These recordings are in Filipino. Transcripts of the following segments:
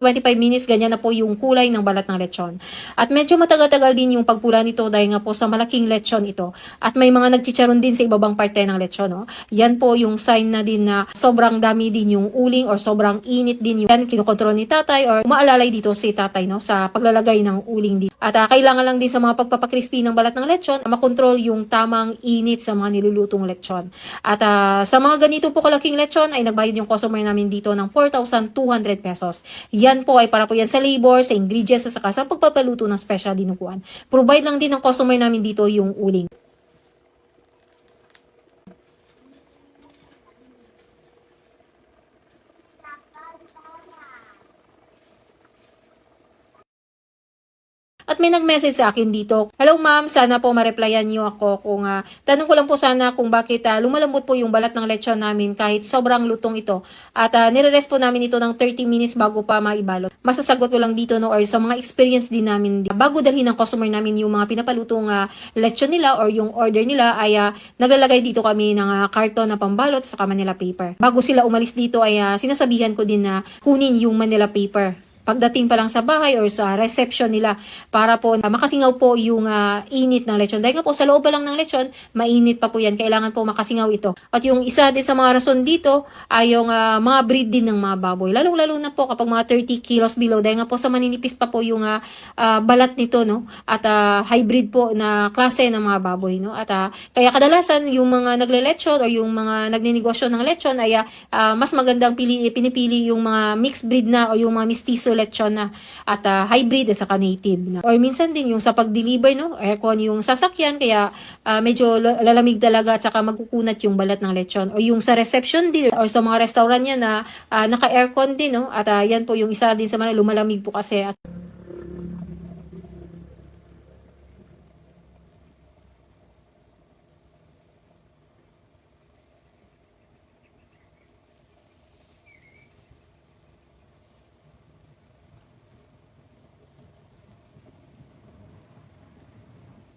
25 minutes, ganyan na po yung kulay ng balat ng lechon. At medyo matagal-tagal din yung pagpula nito dahil nga po sa malaking lechon ito. At may mga nagchicharon din sa ibabang parte ng lechon. No? Yan po yung sign na din na sobrang dami din yung uling or sobrang init din yung yan, kinukontrol ni tatay or umaalalay dito si tatay no, sa paglalagay ng uling dito. At kailangan lang din sa mga pagpapakrispy ng balat ng lechon, makontrol yung tamang init sa mga nilulutong lechon. At sa mga ganito po kalaking lechon ay nagbayad yung customer namin dito ng 4,200 pesos. Yan po ay para po yan sa labor, sa ingredients, at saka sa pagpapaluto ng special dinuguan. Provide lang din ng customer namin dito yung uling. At may nag-message sa akin dito, "Hello ma'am, sana po ma-replyan niyo ako kung tanong ko lang po sana kung bakit lumalambot po yung balat ng lechon namin kahit sobrang lutong ito. At nire-rest po namin ito ng 30 minutes bago pa maibalot. Masasagot ko lang dito no or sa mga experience din namin bago dalhin ng customer namin yung mga pinapalutong lechon nila or yung order nila ay naglalagay dito kami ng karton na pambalot sa Manila paper. Bago sila umalis dito ay sinasabihan ko din na kunin yung Manila paper pagdating pa lang sa bahay or sa reception nila para po makasingaw po yung init ng lechon. Dahil nga po sa loob pa lang ng lechon, mainit pa po yan. Kailangan po makasingaw ito. At yung isa din sa mga rason dito ay yung mga breed din ng mga baboy. Lalong-lalo na po kapag mga 30 kilos below. Dahil nga po sa maninipis pa po yung balat nito. No? At hybrid po na klase ng mga baboy. No? At kaya kadalasan yung mga nagle-lechon or yung mga nagninegosyo ng lechon ay mas magandang pinipili yung mga mixed breed na o yung mga mistizo lechon na at hybrid at saka native na. Or minsan din yung sa pag-deliver no, aircon yung sasakyan kaya medyo lalamig talaga at saka magkukunat yung balat ng lechon. O yung sa reception din or sa mga restaurant niya na naka-aircon din no at yan po yung isa din sa mga lumalamig po kasi at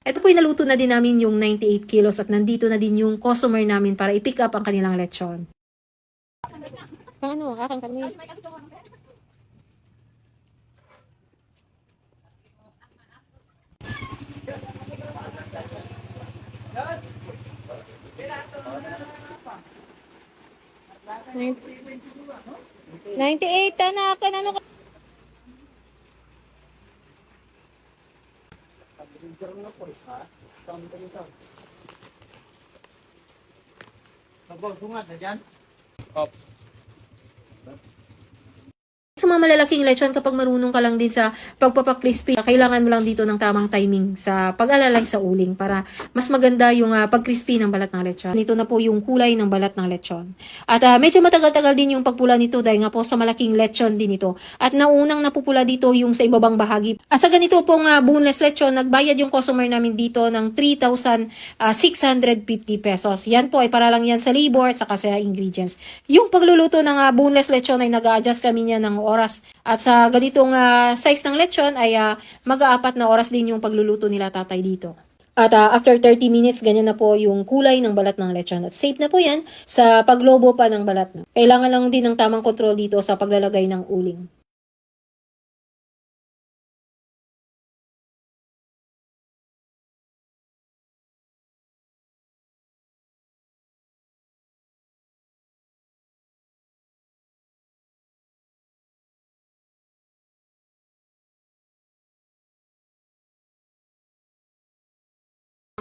ito po naluto na din namin yung 98 kilos at nandito na din yung customer namin para i-pick up ang kanilang lechon. Ano, akang kami. Ninety-eight, anak, ano ka? Bunga na dyan? Ops. Sa mga malalaking lechon, kapag marunong ka lang din sa pagpapakrispy, kailangan mo lang dito ng tamang timing sa pag-alalay sa uling para mas maganda yung pag-crispy ng balat ng lechon. Ito na po yung kulay ng balat ng lechon. At medyo matagal-tagal din yung pagpula nito dahil nga po sa malaking lechon din ito. At naunang napupula dito yung sa ibabang bahagi. At sa ganito pong boneless lechon, nagbayad yung customer namin dito ng 3,650 pesos. Yan po ay para lang yan sa labor at saka sa ingredients. Yung pagluluto ng boneless lechon ay nag-a-adjust kami niya ng oras. At sa ganitong size ng lechon ay mag-aapat na oras din yung pagluluto nila tatay dito. At after 30 minutes, ganyan na po yung kulay ng balat ng lechon. At safe na po yan sa paglobo pa ng balat. Kailangan lang din ng tamang kontrol dito sa paglalagay ng uling.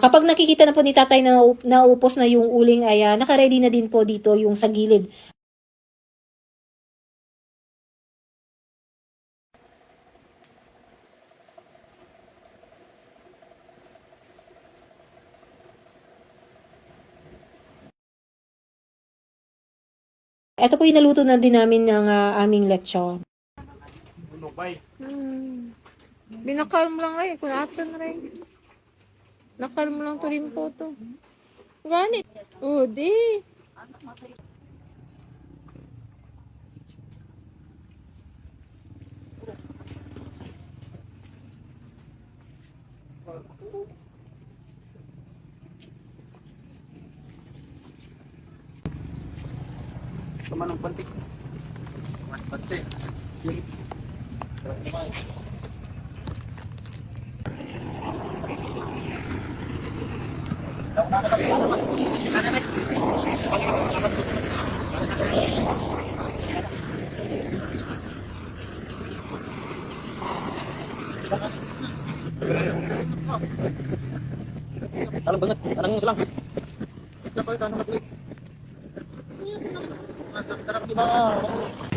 Kapag nakikita na po ni tatay na naupos na yung uling ay naka-ready na din po dito yung sa gilid. Ito po yung naluto na din namin ng aming lechon. Binakal mo lang rin, kunatan rin. Nakal mo lang to rin po to. Ganit. O, di. Sama ng pantik. Pati. Dalam banget, anang selang. Dapat kan, dapat. Di ba?